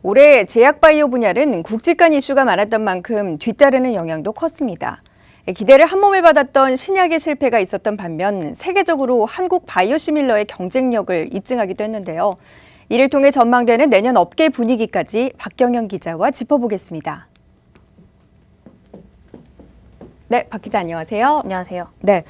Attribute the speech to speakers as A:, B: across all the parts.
A: 올해 제약바이오 분야는 국직간 이슈가 많았던 만큼 뒤따르는 영향도 컸습니다. 기대를 한몸에 받았던 신약의 실패가 있었던 반면 세계적으로 한국 바이오시밀러의 경쟁력을 입증하기도 했는데요. 이를 통해 전망되는 내년 업계 분위기까지 박경영 기자와 짚어보겠습니다. 네, 박 기자 안녕하세요.
B: 안녕하세요.
A: 네.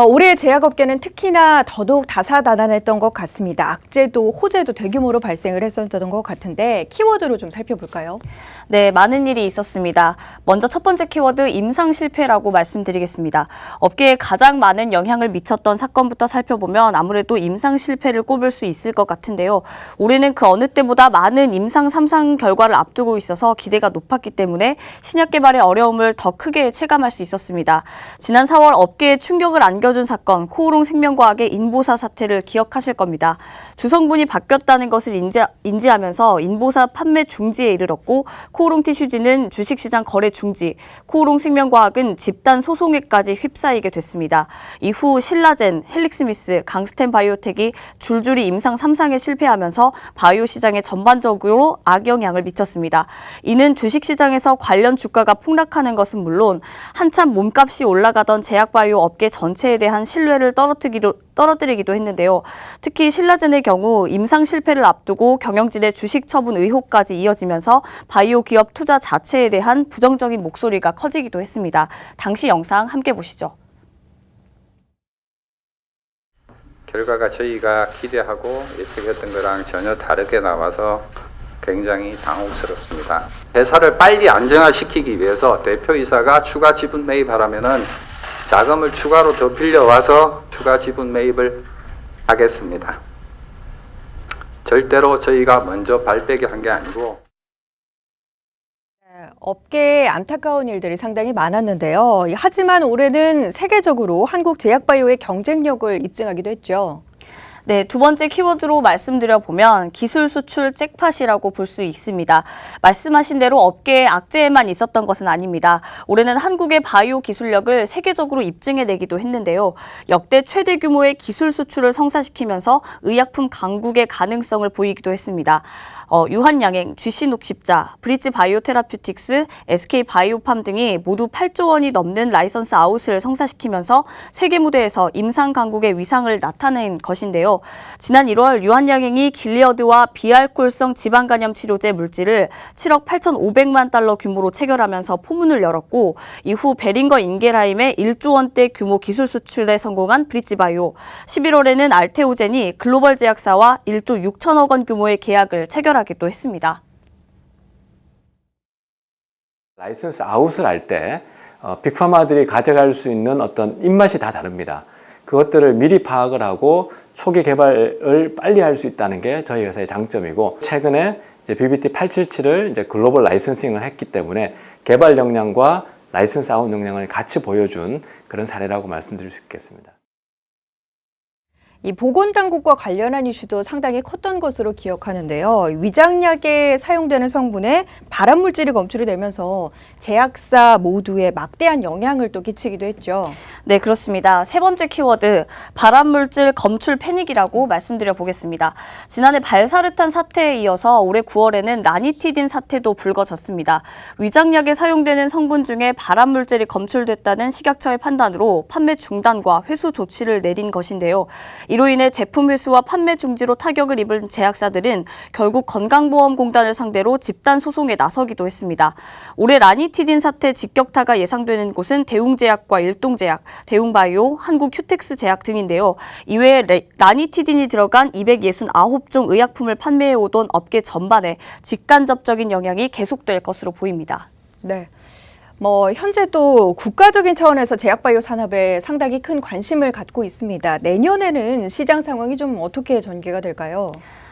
A: 올해 제약업계는 특히나 더더욱 다사다난했던 것 같습니다. 악재도 호재도 대규모로 발생을 했었던 것 같은데 키워드로 좀 살펴볼까요?
B: 네, 많은 일이 있었습니다. 먼저 첫 번째 키워드 임상 실패라고 말씀드리겠습니다. 업계에 가장 많은 영향을 미쳤던 사건부터 살펴보면 아무래도 임상 실패를 꼽을 수 있을 것 같은데요. 올해는 그 어느 때보다 많은 임상 3상 결과를 앞두고 있어서 기대가 높았기 때문에 신약 개발의 어려움을 더 크게 체감할 수 있었습니다. 지난 4월 업계에 충격을 안겨준 사건, 코오롱 생명과학의 인보사 사태를 기억하실 겁니다. 주성분이 바뀌었다는 것을 인지하면서 인보사 판매 중지에 이르렀고 코오롱 티슈지는 주식시장 거래 중지, 코오롱 생명과학은 집단 소송에까지 휩싸이게 됐습니다. 이후 신라젠, 헬릭스미스, 강스텐 바이오텍이 줄줄이 임상 3상에 실패하면서 바이오 시장에 전반적으로 악영향을 미쳤습니다. 이는 주식시장에서 관련 주가가 폭락하는 것은 물론 한참 몸값이 올라가던 제약바이오 업계 전체에 대한 신뢰를 떨어뜨리기도 했는데요. 특히 신라젠의 경우 임상 실패를 앞두고 경영진의 주식 처분 의혹까지 이어지면서 바이오 기업 투자 자체에 대한 부정적인 목소리가 커지기도 했습니다. 당시 영상 함께 보시죠.
C: 결과가 저희가 기대하고 예측했던 거랑 전혀 다르게 나와서 굉장히 당혹스럽습니다. 회사를 빨리 안정화시키기 위해서 대표이사가 추가 지분 매입하라면은 자금을 추가로 더 빌려와서 추가 지분 매입을 하겠습니다. 절대로 저희가 먼저 발빼기 한 게 아니고.
A: 업계에 안타까운 일들이 상당히 많았는데요. 하지만 올해는 세계적으로 한국 제약바이오의 경쟁력을 입증하기도 했죠.
B: 네, 두 번째 키워드로 말씀드려보면 기술 수출 잭팟이라고 볼 수 있습니다. 말씀하신 대로 업계의 악재에만 있었던 것은 아닙니다. 올해는 한국의 바이오 기술력을 세계적으로 입증해내기도 했는데요. 역대 최대 규모의 기술 수출을 성사시키면서 의약품 강국의 가능성을 보이기도 했습니다. 유한양행, GC 녹십자, 브릿지 바이오테라퓨틱스, SK 바이오팜 등이 모두 8조 원이 넘는 라이선스 아웃을 성사시키면서 세계 무대에서 임상 강국의 위상을 나타낸 것인데요. 지난 1월 유한양행이 길리어드와 비알코올성 지방간염 치료제 물질을 7억 8,500만 달러 규모로 체결하면서 포문을 열었고 이후 베링거 인게라임의 1조 원대 규모 기술 수출에 성공한 브릿지 바이오, 11월에는 알테오젠이 글로벌 제약사와 1조 6천억 원 규모의 계약을 체결하기도 했습니다.
D: 라이선스 아웃을 할 때 빅파마들이 가져갈 수 있는 어떤 입맛이 다 다릅니다. 그것들을 미리 파악을 하고 초기 개발을 빨리 할 수 있다는 게 저희 회사의 장점이고, 최근에 이제 BBT877을 이제 글로벌 라이선싱을 했기 때문에 개발 역량과 라이선스 아웃 역량을 같이 보여준 그런 사례라고 말씀드릴 수 있겠습니다.
A: 이 보건당국과 관련한 이슈도 상당히 컸던 것으로 기억하는데요. 위장약에 사용되는 성분에 발암물질이 검출이 되면서 제약사 모두에 막대한 영향을 또 끼치기도 했죠.
B: 네, 그렇습니다. 세 번째 키워드, 발암물질 검출 패닉이라고 말씀드려 보겠습니다. 지난해 발사르탄 사태에 이어서 올해 9월에는 라니티딘 사태도 불거졌습니다. 위장약에 사용되는 성분 중에 발암물질이 검출됐다는 식약처의 판단으로 판매 중단과 회수 조치를 내린 것인데요. 이로 인해 제품 회수와 판매 중지로 타격을 입은 제약사들은 결국 건강보험공단을 상대로 집단 소송에 나서기도 했습니다. 올해 라니티딘 사태 직격타가 예상되는 곳은 대웅제약과 일동제약, 대웅바이오, 한국휴텍스제약 등인데요. 이외에 라니티딘이 들어간 269종 의약품을 판매해오던 업계 전반에 직간접적인 영향이 계속될 것으로 보입니다.
A: 네. 현재도 국가적인 차원에서 제약바이오 산업에 상당히 큰 관심을 갖고 있습니다. 내년에는 시장 상황이 좀 어떻게 전개가 될까요?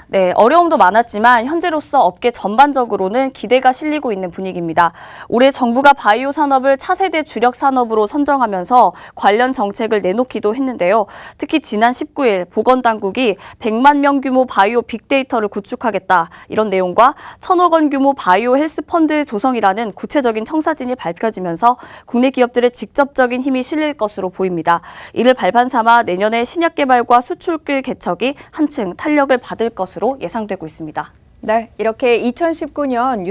B: 네, 어려움도 많았지만 현재로서 업계 전반적으로는 기대가 실리고 있는 분위기입니다. 올해 정부가 바이오 산업을 차세대 주력 산업으로 선정하면서 관련 정책을 내놓기도 했는데요. 특히 지난 19일 보건당국이 100만 명 규모 바이오 빅데이터를 구축하겠다, 이런 내용과 1,000억 원 규모 바이오 헬스 펀드 조성이라는 구체적인 청사진이 밝혀지면서 국내 기업들의 직접적인 힘이 실릴 것으로 보입니다. 이를 발판 삼아 내년에 신약 개발과 수출길 개척이 한층 탄력을 받을 것으로 예상되고 있습니다.
A: 네, 이렇게 2019년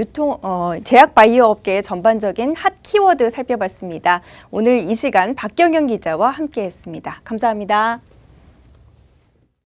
A: 제약 바이오 업계의 전반적인 핫 키워드 살펴봤습니다. 오늘 이 시간 박경영 기자와 함께했습니다. 감사합니다.